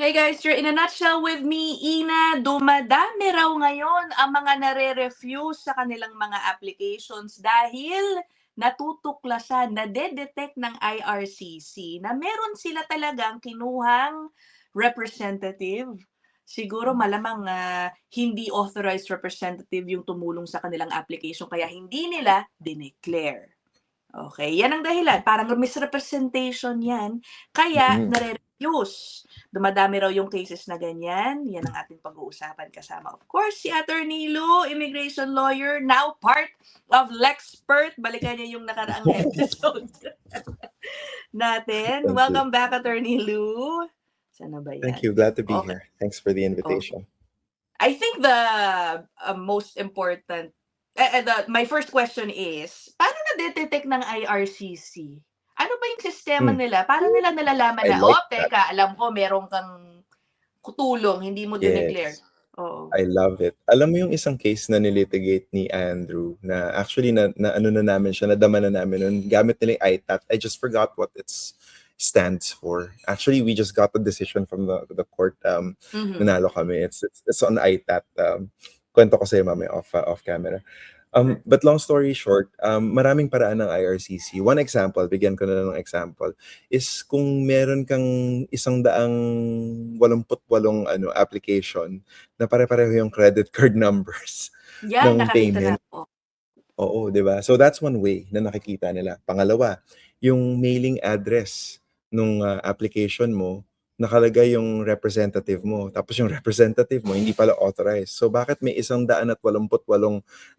Hey guys, you're in a nutshell with me, Ina. Dumadami raw ngayon ang mga nare-refuse sa kanilang mga applications dahil natutuklasan, nade-detect ng IRCC na meron sila talagang kinuhang representative. Siguro malamang hindi authorized representative yung tumulong sa kanilang application kaya hindi nila dineclare. Okay, yan ang dahilan. Parang misrepresentation yan, kaya Mm. nare-refuse. Dumadami raw yung cases na ganyan. Yan ang ating pag-uusapan kasama, of course, si Attorney Lou, immigration lawyer, now part of Lexpert. Balikan niya yung nakaraang episode natin. Thank you. Welcome back, Attorney Lou. Sana ba Thank yan? you. Glad to be Okay. here. Thanks for the Okay. invitation. I think the most important, my first question is, paano na-detect ng IRCC? Ano ba yung sistema Hmm. nila? Paano nila nalalaman I na, like that. teka, alam ko meron kang tulong, hindi mo dineclare. Yes. Oo. I love it. Alam mo yung isang case na nilitigate ni Andrew na actually na ano na namin siya, nadama na namin nun. Gamit nila yung ITAT. I just forgot what it stands for. Actually, we just got the decision from the court. Mhm. Nanalo kami. It's on ITAT. Kwento ko sa'yo mamaya off camera. But long story short, maraming paraan ng IRCC. One example, bigyan ko na lang ng example, is kung meron kang 188 application na pare-pareho yung credit card numbers Yan, ng nakakita na payment. ako. Oo, 'di ba? So that's one way na nakikita nila. Pangalawa, yung mailing address nung application mo, nakalagay yung representative mo. Tapos yung representative mo hindi pala authorized. So bakit may 188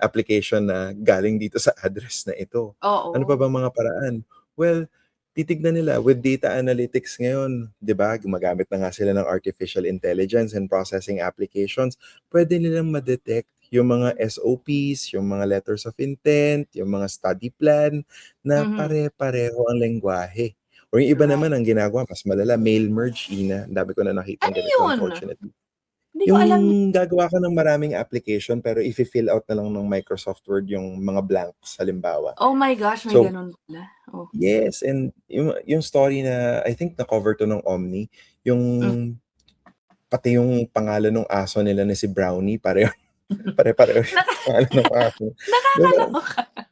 application na galing dito sa address na ito? Ano pa Oo. bang mga paraan? Well, titignan nila with data analytics ngayon, 'di ba? Gumagamit na nga sila ng artificial intelligence and processing applications. Pwede nilang ma-detect yung mga SOPs, yung mga letters of intent, yung mga study plan na Mhm. pare-pareho ang lengguwahe. Or yung iba naman Right. ang ginagawa, mas malala, mail merge, Ina. Ang dami ko na nakitang Ano ganito, yun? unfortunately. Hindi ko Yung alam. gagawa ka ng maraming application pero i-fill out na lang ng Microsoft Word yung mga blanks, halimbawa. Oh my gosh, may So, ganun pala. Oh. yes, and yung story na I think na-cover to ng Omni, yung pati yung pangalan ng aso nila na si Brownie, pareho pare-pareho yung Naka pangalan ng aso. 'Di ba parang nakakaloka.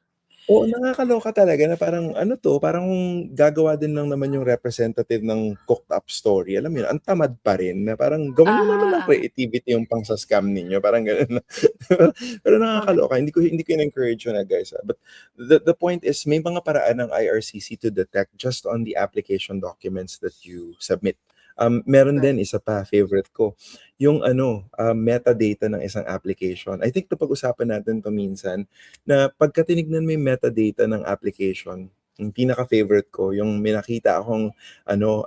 oo, nakakaloka talaga na parang ano 'to, parang gagawa din lang naman yung representative ng cooked up story. Alam mo yun, ang tamad pa rin na parang gawin niyo naman ng Aha. creativity yung pang-sa-scam ninyo, parang gano'n. Pero Correct. nakakaloka, hindi ko in-encourage yun, guys, But the point is may mga paraan ng IRCC to detect just on the application documents that you submit. Meron Right. din, isa pa, favorite ko, yung metadata ng isang application. I think napag-usapan natin 'to minsan, na pagka tinignan mo yung metadata ng application, yung pinaka-favorite ko, yung may nakita akong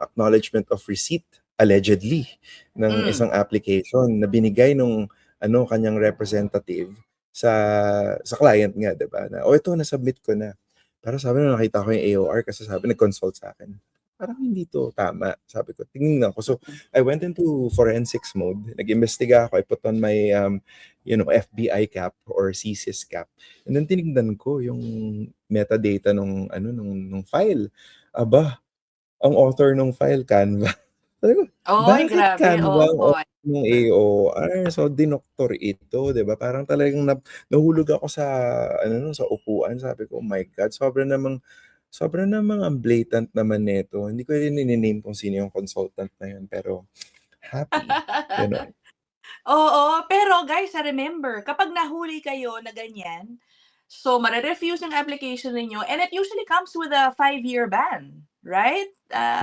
acknowledgement of receipt, allegedly, ng Hmm. isang application na binigay nung kanyang representative sa client nga, 'di ba? Na, ito na-submit ko na. Pero sabi nung nakita ko yung AOR kasi sabi nag-consult sa akin. Parang hindi 'to tama, sabi ko. Tinignan ko. So, I went into forensics mode. Nag-imbestiga ako. I put on my FBI cap or CSIS cap. And then tinignan ko yung metadata nung file. Aba, ang author nung file, Canva. Sabi ko, Oy, bakit grabe, Canva ang oo. author ng AOR? So, dinoktor ito, 'di ba? Parang talagang nahulog ako sa sa upuan. Sabi ko, oh my God, sobra namang ang blatant naman nito. Hindi ko rin ini-name kung sino yung consultant na yun, pero happy, gano'n. Oo, pero guys, remember, kapag nahuli kayo na ganyan, so mare-refuse yung application ninyo and it usually comes with a 5-year ban, right?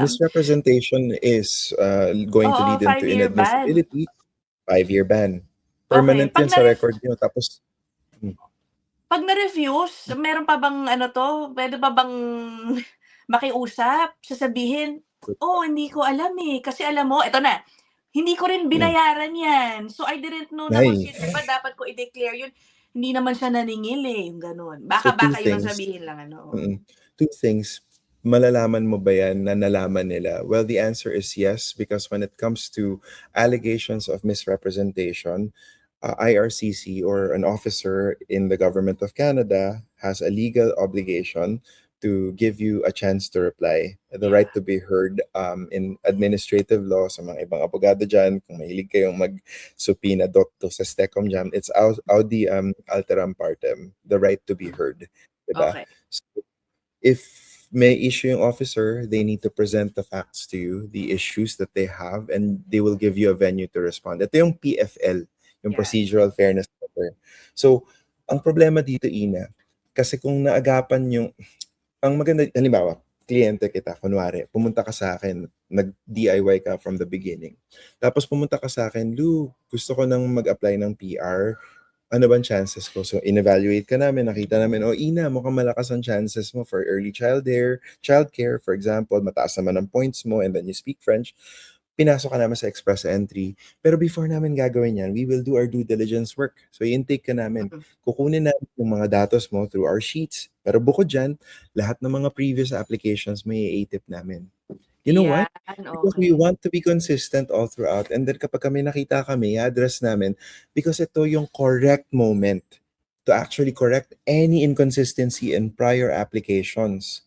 Misrepresentation is going to Oo, lead into 5-year ban. inadmissibility, 5-year ban. Okay, Permanent yan sa record niyo tapos 'pag na-refuse, meron pa bang puwede pa bang makiusap? Sasabihin, good "Oh, hindi ko alam, eh, kasi alam mo eto na, hindi ko rin hmm, binayaran 'yan. So, I didn't know na kung nice. sino ba dapat ko i-declare 'yun. Hindi naman siya naningil, eh." Yung gano'n. So Baka two baka 'yun ang things, sabihin lang ano, oo. mm, two things. Malalaman mo ba yan na nalaman nila? Well, the answer is yes, because when it comes to allegations of misrepresentation, IRCC or an officer in the government of Canada has a legal obligation to give you a chance to reply, the Yeah. right to be heard in administrative law. Sa mga ibang abogado dyan, kung mahilig kayong mag-subpoena docto sa STECOM jam, it's audi alteram partem, the right to be heard. Diba? Okay. So, if may issue yung officer, they need to present the facts to you, the issues that they have, and they will give you a venue to respond. Ito yung PFL, yung Yeah. Procedural Fairness Letter. So, ang problema dito, Ina, kasi kung naagapan yung, ang maganda, halimbawa, kliyente kita, kunwari, pumunta ka sa akin, nag-DIY ka from the beginning. Tapos pumunta ka sa akin, Lou, gusto ko nang mag-apply ng PR, ano bang chances ko? So, in-evaluate ka namin, nakita namin, oh, Ina, mukhang malakas ang chances mo for early childcare, for example, mataas naman ang points mo, and then you speak French. Pinasok ka namin sa express entry. Pero before namin gagawin yan, we will do our due diligence work. So, i-intake ka namin. Mhm. Kukunin namin yung mga datos mo through our sheets. Pero bukod dyan, lahat ng mga previous applications may i-tip namin. You know what? Yan, Because we okay. want to be consistent all throughout. And then kapag kami nakita kami, i-address namin because ito yung correct moment to actually correct any inconsistency in prior applications.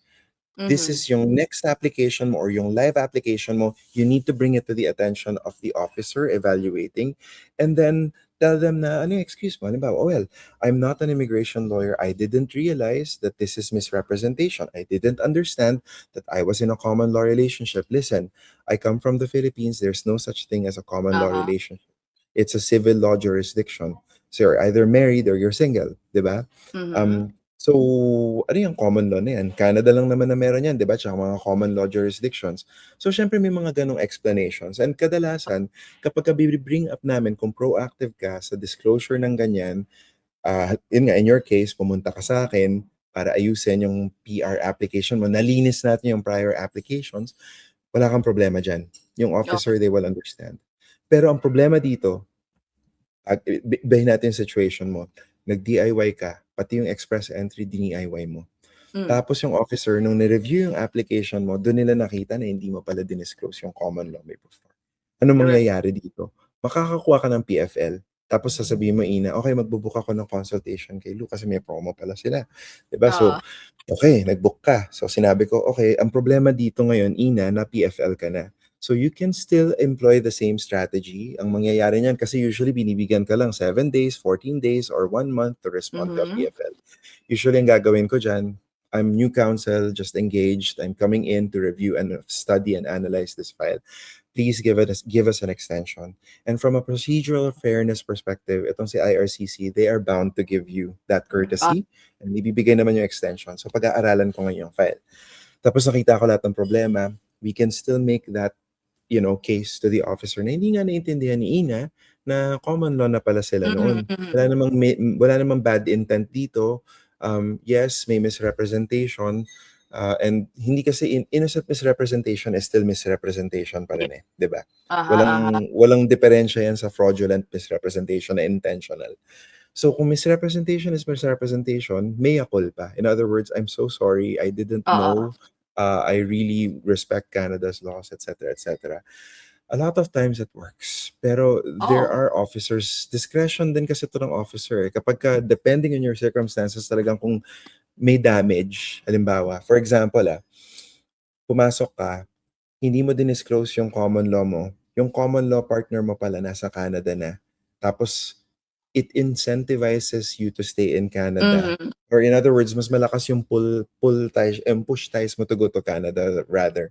This Mhm. is yung next application mo or yung live application mo, you need to bring it to the attention of the officer evaluating and then tell them na, ano yung excuse mo? Halimbawa, oh, well, I'm not an immigration lawyer. I didn't realize that this is misrepresentation. I didn't understand that I was in a common law relationship. Listen, I come from the Philippines. There's no such thing as a common law Uh-huh. relationship. It's a civil law jurisdiction. So you're either married or you're single, di ba? Mhm. So, ano yung common law na yan? Canada lang naman na meron yan, di ba? Tsaka mga common law jurisdictions. So, syempre may mga ganong explanations. And kadalasan, kapag bring up namin kung proactive ka sa disclosure ng ganyan, yun nga, in your case, pumunta ka sa akin para ayusin yung PR application mo, nalinis natin yung prior applications, wala kang problema dyan. Yung Okay. officer, they will understand. Pero ang problema dito, bahin natin yung situation mo. Nag-DIY ka, pati yung express entry, DIY mo. Mm. Tapos yung officer, nung ni-review yung application mo, doon nila nakita na hindi mo pala dinisclose yung common law may before. Ano Correct. mangyayari dito? Makakakuha ka ng PFL, tapos sasabihin mo, Ina, okay, magbubook ako ng consultation kay Lou kasi may promo pala sila. Diba? So, Oo. okay, nag-book ka. So, sinabi ko, okay, ang problema dito ngayon, Ina, na PFL ka na. So, you can still employ the same strategy. Ang mangyayari niyan, kasi usually binibigyan ka lang 7 days, 14 days, or 1 month to respond to a Mhm. PFL. Usually, ang gagawin ko dyan, I'm new counsel, just engaged. I'm coming in to review and study and analyze this file. Please give us an extension. And from a procedural fairness perspective, itong si IRCC, they are bound to give you that Ah, courtesy and ibibigay naman yung extension. So pag-aaralan ko ngayon yung file. Tapos nakita ko lahat ng problema, we can still make that case to the officer na hindi nga naintindihan ni Ina na common law na pala sila noon. mhm. Wala namang bad intent dito. Yes, may misrepresentation. And hindi kasi innocent misrepresentation is still misrepresentation pa Yeah. rin 'di ba? Aha, aha. Walang diferensya yan sa fraudulent misrepresentation na intentional. So kung misrepresentation is misrepresentation, mea culpa. In other words, I'm so sorry. I didn't Oo. know. I really respect Canada's laws, etc., etc. A lot of times it works. Pero there Oo. are officers, discretion din kasi ito ng officer. Kapag depending on your circumstances, talagang kung may damage, halimbawa, for example, pumasok ka, hindi mo dinisclose yung common law mo. Yung common law partner mo pala nasa Canada na. Tapos it incentivizes you to stay in Canada. Mhm. Or in other words, mas malakas yung pull ties and push ties mo to go to Canada rather.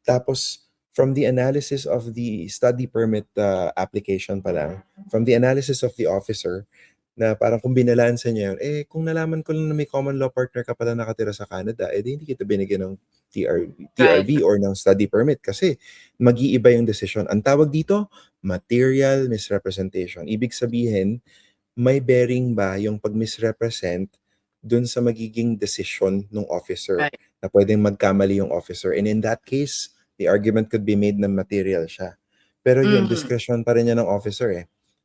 Tapos from the analysis of the study permit application pa lang, from the analysis of the officer, na parang kung binalanse niya yun, kung nalaman ko lang na may common law partner ka pala nakatira sa Canada, di hindi kita binigyan ng Right. TRV or ng study permit kasi mag-iiba yung decision. Ang tawag dito, material misrepresentation. Ibig sabihin, may bearing ba yung pag-misrepresent dun sa magiging decision ng officer Right. na pwedeng magkamali yung officer. And in that case, the argument could be made na material siya. Pero yun, Mhm. discretion pa rin niya ng officer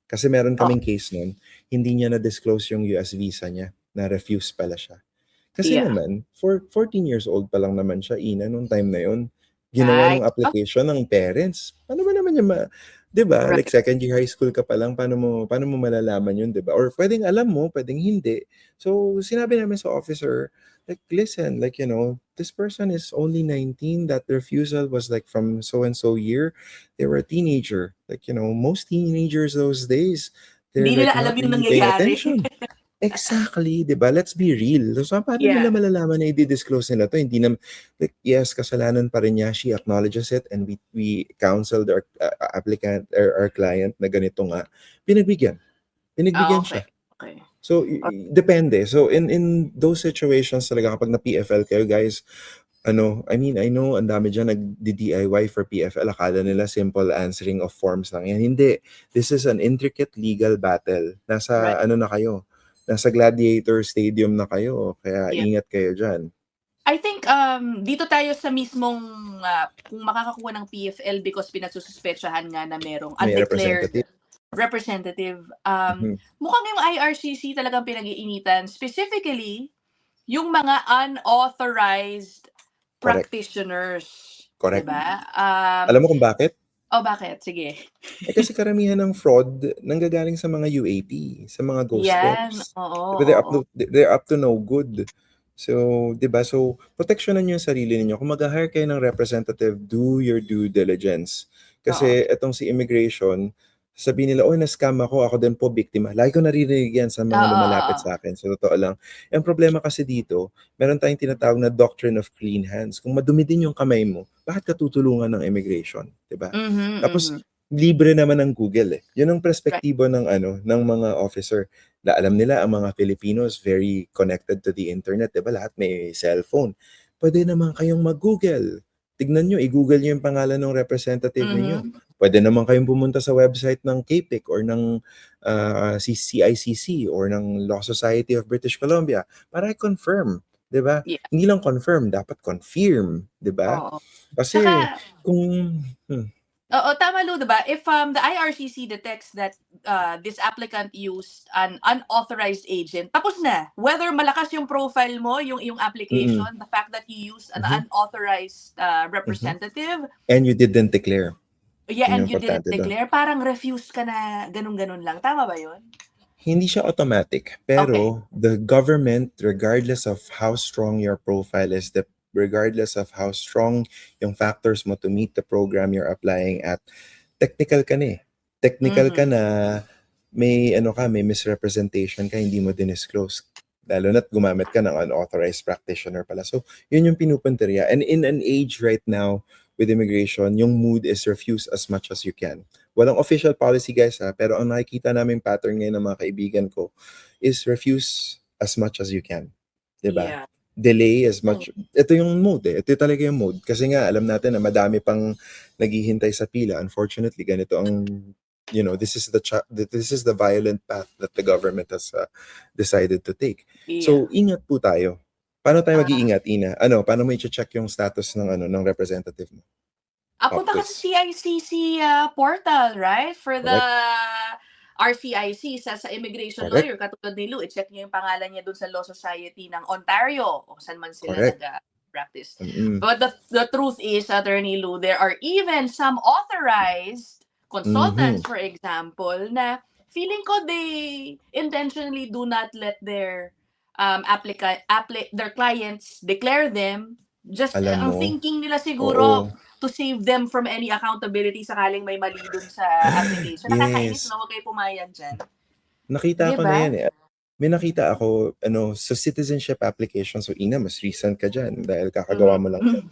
Kasi meron Oh, kaming case nun, hindi niya na-disclose yung US visa niya, na-refuse pala siya. Kasi yeah. naman, 14 years old pa lang naman siya, Ina, nung time na yun. Ginawa Right. yung Oh, application ng parents. Paano ba naman niya 'Di ba? Right. Like second year high school ka pa lang, paano mo malalaman yun, 'di ba? Or pwedeng alam mo, pwedeng hindi. So, sinabi namin sa officer, like, listen, like, this person is only 19. That refusal was like from so and so year. They were a teenager. Like, most teenagers those days, they're Hindi like nila alam not yung really paying nangyayari. attention. Exactly, 'di ba? Let's be real. So, paano Yeah. nila malalaman na i-disclose nila 'to? Hindi na, like, yes, kasalanan pa rin niya. She acknowledges it, and we counseled our applicant or our client na ganito nga. Pinagbigyan. Pinagbigyan Okay. siya. Okay. So, depende. So, in those situations talaga, kapag na-PFL kayo, guys, I mean, I know ang dami dyan nag-DIY for PFL. Akala nila simple answering of forms lang yan. Hindi. This is an intricate legal battle. Right. Na kayo. Nasa Gladiator Stadium na kayo. Kaya Yeah. ingat kayo dyan. I think dito tayo sa mismong kung makakakuha ng PFL because pinagsususpetsahan nga na merong May undeclared representative. representative. Mukhang yung IRCC talagang pinag-iinitan. Specifically, yung mga unauthorized Correct. practitioners. Correct. Diba? Alam mo kung bakit? Bakit? Sige. Kasi karamihan ng fraud nanggagaling sa mga UAP, sa mga ghost Yan. reps. Oo. Diba, they're up to no good. So, 'di ba? So, proteksyonan niyo yung sarili niyo. Kung mag-hire kayo ng representative, do your due diligence. Kasi etong si immigration, sabihin nila, "Oy, na-scam ako din po biktima." Lagi ko naririnig yan sa mga lumalapit sa akin, sa totoo lang. Ang problema kasi dito, meron tayong tinatawag na doctrine of clean hands. Kung madumi din yung kamay mo, bakit ka tutulungan ng immigration, 'di ba? Tapos libre naman ng Google eh. Yun ang perspektibo ng ng mga officer. Alam nila ang mga Filipinos very connected to the internet, 'di ba? Lahat may cellphone. Pwede naman kayong mag-Google. Tignan nyo, i-Google nyo yung pangalan ng representative ninyo. Pwede naman kayong pumunta sa website ng KPIC or ng CICC or ng Law Society of British Columbia para i-confirm, 'di ba? Yeah. Hindi lang confirm, dapat confirm, 'di ba? Oo. Kasi Saka, kung oo, tama Lou, diba? If the IRCC detects that this applicant used an unauthorized agent, tapos na. Whether malakas yung profile mo, yung application, the fact that you used an unauthorized representative, and you didn't declare. yeah, Yun and yung you didn't importante doon. declare, parang refuse ka na ganun-ganun lang. Tama ba yun? Hindi siya automatic, pero the government, regardless of how strong your profile is, regardless of how strong yung factors mo to meet the program you're applying at, technical ka na eh. Technical ka na, may may misrepresentation ka, hindi mo dinisclose. Lalo na't gumamit ka ng unauthorized practitioner pala. So, yun yung pinupunteriya. And in an age right now, with immigration, yung mood is refuse as much as you can. Walang official policy, guys, pero ang nakikita namin pattern ngayon ng mga kaibigan ko is refuse as much as you can. Diba? Yeah. Delay as much. Ito yung mode eh. Ito talaga yung mode. Kasi nga, alam natin na madami pang naghihintay sa pila. Unfortunately, ganito ang, this is the violent path that the government has decided to take. Yeah. So, ingat po tayo. Paano tayo mag-iingat, Ina? Paano mo i-check yung status ng representative mo? Punta ka sa CICC portal, right? For the RCIC, sa immigration lawyer, katulad ni Lou, i-check niyo yung pangalan niya dun sa Law Society ng Ontario, o saan man sila nag-practice. But the truth is, Attorney Lou, there are even some authorized consultants, for example, na feeling ko they intentionally do not let their their clients declare them. Just ang thinking nila siguro to save them from any accountability sakaling may mali dun sa application. Nakakainis na, huwag kayo pumayag dyan. Nakita ko na yan eh. May nakita ako sa citizenship application. So, Ina, mas recent ka dyan dahil kakagawa mo lang yan.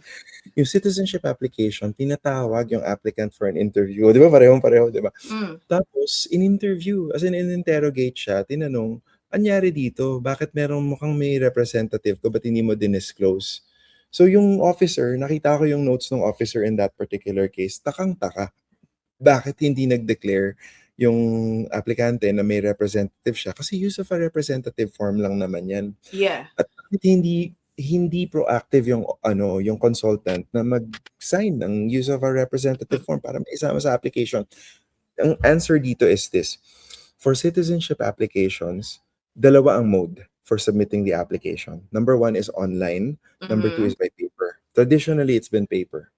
Yung citizenship application, tinatawag yung applicant for an interview. Di ba? Parehong-pareho, di ba? Tapos, in-interview, as in-interrogate siya, tinanong, anyari dito? Bakit mukhang may representative ko? Ba't hindi mo dinisclose? So, yung officer, nakita ko yung notes ng officer in that particular case, takang-taka. Bakit hindi nag-declare yung aplikante na may representative siya? Kasi use of a representative form lang naman yan. Yeah. At hindi proactive yung consultant na mag-sign ng use of a representative form para maisama sa application. Ang answer dito is this. For citizenship applications, dalawa ang mode for submitting the application. Number 1 is online. Number 2 is by paper. Traditionally, it's been paper.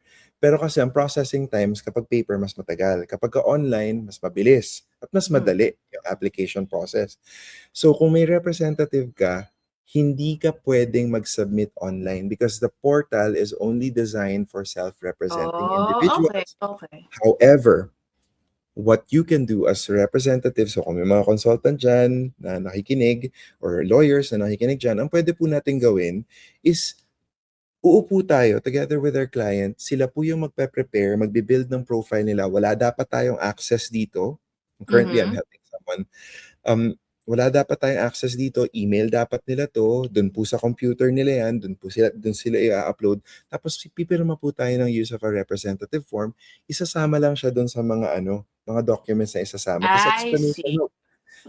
Pero kasi ang processing times kapag paper mas matagal. Kapag online, mas mabilis at mas madali yung application process. So kung may representative ka, hindi ka pwedeng mag-submit online because the portal is only designed for self-representing Oh, okay, individuals. okay. However, what you can do as representatives, so kung may mga consultant dyan na nakikinig or lawyers na nakikinig dyan, ang pwede po natin gawin is uupo tayo together with our client. Sila po yung magpe-prepare, magbe-build ng profile nila. Wala dapat tayong access dito. Currently, I'm helping someone. Wala dapat tayong access dito. Email dapat nila to. Doon po sa computer nila yan. Doon sila i-upload. Tapos pipirma po tayo ng use of a representative form. Isasama lang siya doon sa mga mga documents na isasama. Tapos I explanation see.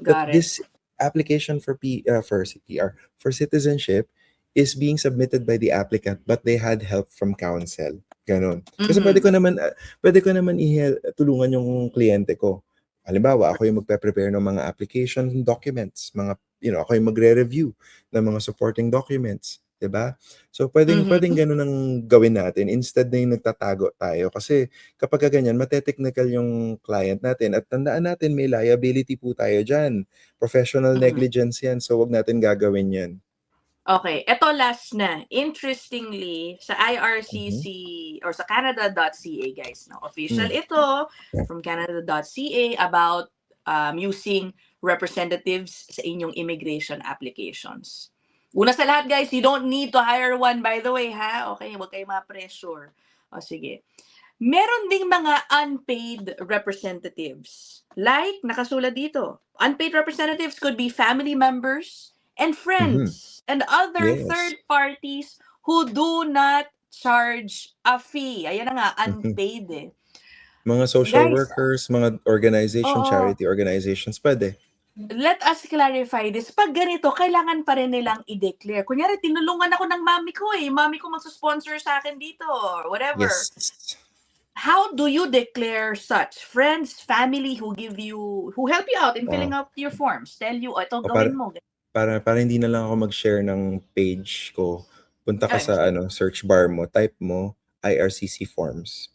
that Got it. this application for CPR, for citizenship, is being submitted by the applicant but they had help from counsel. Ganon. Kasi pwede ko naman tulungan yung kliyente ko. Halimbawa, ako yung magpe-prepare ng mga application documents, ako yung magre-review ng mga supporting documents, 'di ba? So pwedeng ganun ang gawin natin instead na yung nagtatago tayo kasi kapag ganyan mate-technical yung client natin at tandaan natin may liability po tayo diyan. Professional negligence 'yan, so wag natin gagawin 'yan. Okay, eto last na. Interestingly, sa IRCC or sa Canada.ca, guys, no? Official ito from Canada.ca about using representatives sa inyong immigration applications. Una sa lahat, guys, you don't need to hire one, by the way, ha? Okay, huwag kayo ma-pressure. O, sige. Meron ding mga unpaid representatives. Like, nakasulat dito. Unpaid representatives could be family members and friends and other third parties who do not charge a fee. Ayan na nga, unpaid eh. Mga social Guys, workers, mga organization, charity organizations, pwede. Let us clarify this. Pag ganito, kailangan pa rin nilang i-declare. Kunyari, tinulungan ako ng mami ko eh. Mami ko magsusponsor sa akin dito or whatever. Yes. How do you declare such? Friends, family who help you out in filling out your forms. Tell you, ito gawin mo. Para hindi na lang ako mag-share ng page ko. Punta ka sa search bar mo, type mo IRCC forms.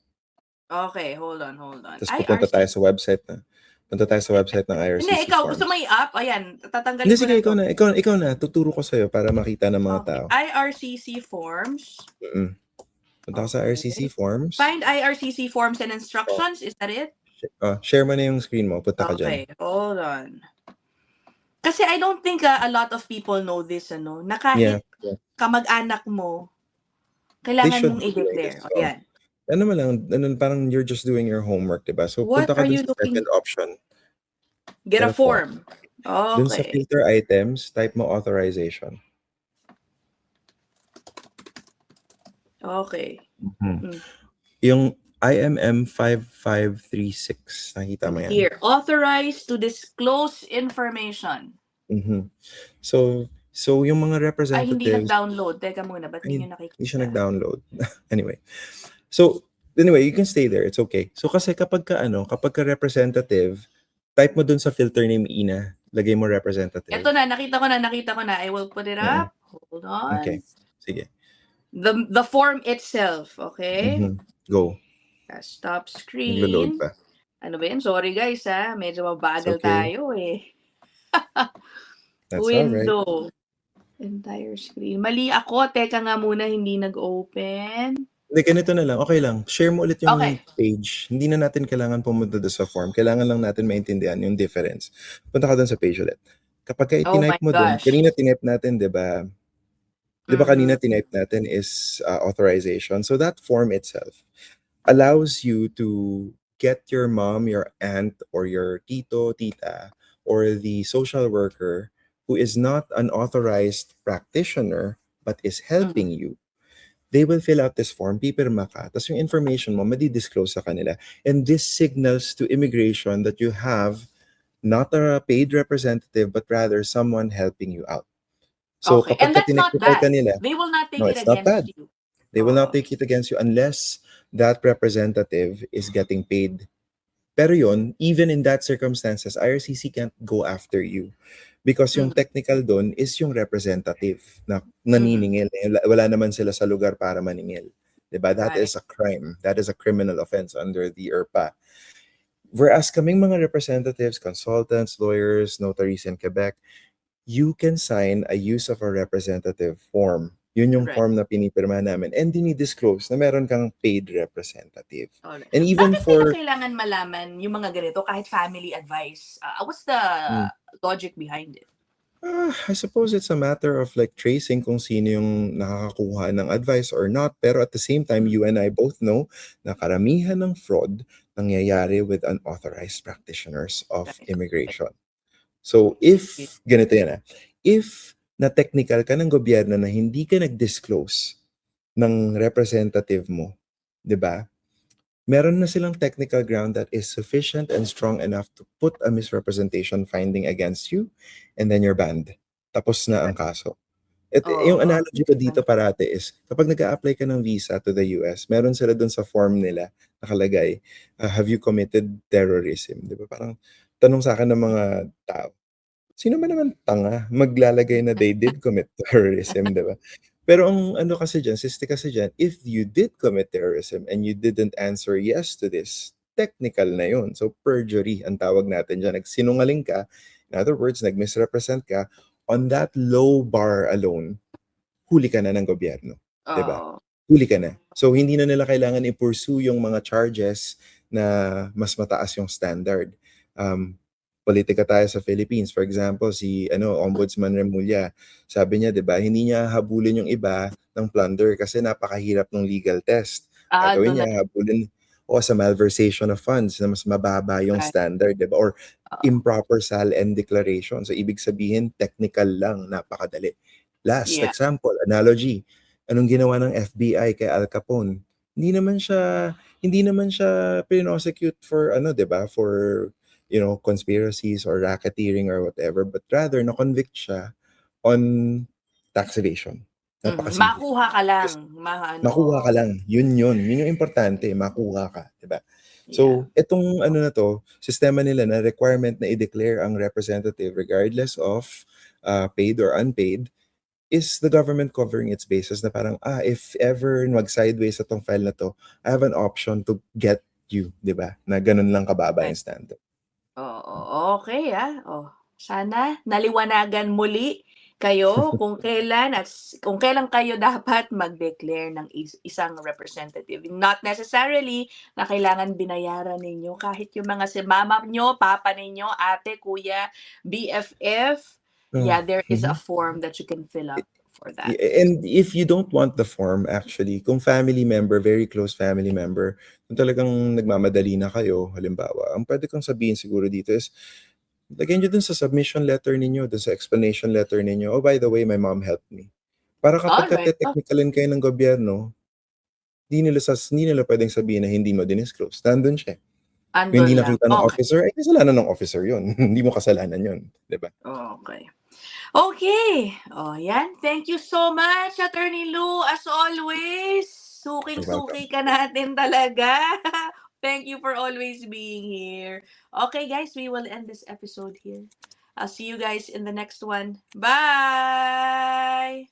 Okay, hold on. Tapos punta tayo sa website ng IRCC Hindi, ikaw, forms. gusto mo i-up? Ayan, tatanggalin Hindi, ko sige, na ikaw na. Tuturo ko sa'yo para makita ng mga tao. IRCC forms. Punta ka sa IRCC forms. Find IRCC forms and instructions. Is that it? Share mo na yung screen mo. Punta ka dyan. Okay, hold on. Kasi I don't think a lot of people know this, na kahit kamag-anak mo, kailangan mong i-declare. Ayan. Parang you're just doing your homework, diba? So, punta ka dun sa second option. Get a form. Okay. Dun sa filter items, type mo authorization. Okay. Yung IMM 5536, nakita mo yan? Here, authorized to disclose information. So yung mga representatives... Ay, hindi nag-download. Teka muna, ba't hindi nyo nakikita? Hindi siya nag-download. Anyway, you can stay there. It's okay. So kasi kapag ka representative, type mo dun sa filter name Ina. Lagay mo representative. Ito na, nakita ko na. I will put it up. Hold on. Okay. Sige. The form itself, okay? Go. Stop screen. Nag-load pa. Ano ba yan? Sorry guys, medyo mabagal tayo eh. That's Window. all right. Entire screen. Mali ako. Teka nga muna, hindi nag-open. Hindi, ganito na lang. Okay lang. Share mo ulit yung page. Hindi na natin kailangan pumunta doon sa form. Kailangan lang natin maintindihan yung difference. Punta ka doon sa page ulit. Kapag i-type mo doon, kanina tinype natin, di ba? Di ba kanina tinype natin is authorization. So that form itself allows you to get your mom, your aunt, or your tito, tita, or the social worker who is not an authorized practitioner but is helping you. They will fill out this form, pipirma ka, tapos yung information mo, madi-disclose sa kanila. And this signals to immigration that you have not a paid representative, but rather someone helping you out. So, okay. And that's not bad. They will not take it against you. They will not take it against you unless that representative is getting paid. Pero yun, even in that circumstances, IRCC can't go after you. Because yung technical doon is yung representative na naniningil. Wala naman sila sa lugar para maningil. Diba? That Right. is a crime. That is a criminal offense under the ERPA. Whereas kaming mga representatives, consultants, lawyers, notaries in Quebec, you can sign a use of a representative form. Yun yung Right. form na pinipirma namin and dinidisclose na meron kang paid representative. Alright. And even Bakit nila for kailangan malaman yung mga ganito kahit family advice? What's the logic behind it? I suppose it's a matter of like tracing kung sino yung nakakakuha ng advice or not. Pero at the same time, you and I both know na karamihan ng fraud nangyayari with unauthorized practitioners of Right. immigration. So if, ganito yan if na-technical ka ng gobyerno na hindi ka nag-disclose ng representative mo, di ba? Meron na silang technical ground that is sufficient and strong enough to put a misrepresentation finding against you and then you're banned. Tapos na ang kaso. Yung Oo. analogy ko dito parate is, kapag nag-a-apply ka ng visa to the US, meron sila dun sa form nila nakalagay, have you committed terrorism? Di ba? Parang tanong sa akin ng mga tao, sino man naman tanga maglalagay na they did commit terrorism, di ba? Pero ang ano kasi dyan, siste kasi dyan, if you did commit terrorism and you didn't answer yes to this, technical na yun. So perjury ang tawag natin dyan. Nagsinungaling ka, in other words, nag-misrepresent ka, on that low bar alone, huli ka na ng gobyerno. Diba? Oo. Huli ka na. So hindi na nila kailangan i-pursue yung mga charges na mas mataas yung standard. Politika tayo sa Philippines. For example, si Ombudsman Remulla, sabi niya, 'di ba, hindi niya habulin yung iba ng plunder kasi napakahirap ng legal test. Gagawin Doon na niya, habulin o sa malversation of funds na mas mababa yung right. standard, 'di ba? Or Oo. improper SAL-N declaration. So ibig sabihin technical lang, napakadali. Last Yeah. example, analogy. Anong ginawa ng FBI kay Al Capone? Hindi naman siya pinosecute for 'di ba? For conspiracies or racketeering or whatever, but rather na-convict siya on tax evasion. Napakasimple. Makuha ka lang. Just makuha ka lang. Yun yung importante, makuha ka, 'di ba? Yeah. So, itong na to, sistema nila na requirement na i-declare ang representative regardless of paid or unpaid, is the government covering its bases na parang, if ever mag-sideways itong file na to, I have an option to get you, 'di ba? Na ganun lang kababa yung standard. Oo, okay, sana naliwanagan muli kayo kung kailan kayo dapat mag-declare ng isang representative. Not necessarily na kailangan binayaran ninyo kahit yung mga si mama nyo, papa ninyo, ate, kuya, BFF, there is a form that you can fill up for that. And if you don't want the form, actually, kung family member, very close family member, kung talagang nagmamadali na kayo, halimbawa, ang pwede kong sabihin siguro dito is, lagyan nyo dun sa submission letter ninyo, dun sa explanation letter ninyo, oh, by the way, my mom helped me. Para kapag Alright. technicalin kayo ng gobyerno, hindi nila pwedeng sabihin na hindi mo dinisclose. Nandun siya. Kung hindi Andun lang. nakita ng Okay. officer, ay kasalanan ng officer yun. Hindi mo kasalanan yun. Diba? Okay. Okay. Yan. Thank you so much, Attorney Lou. As always, suking-suki ka natin talaga. Thank you for always being here. Okay, guys, we will end this episode here. I'll see you guys in the next one. Bye!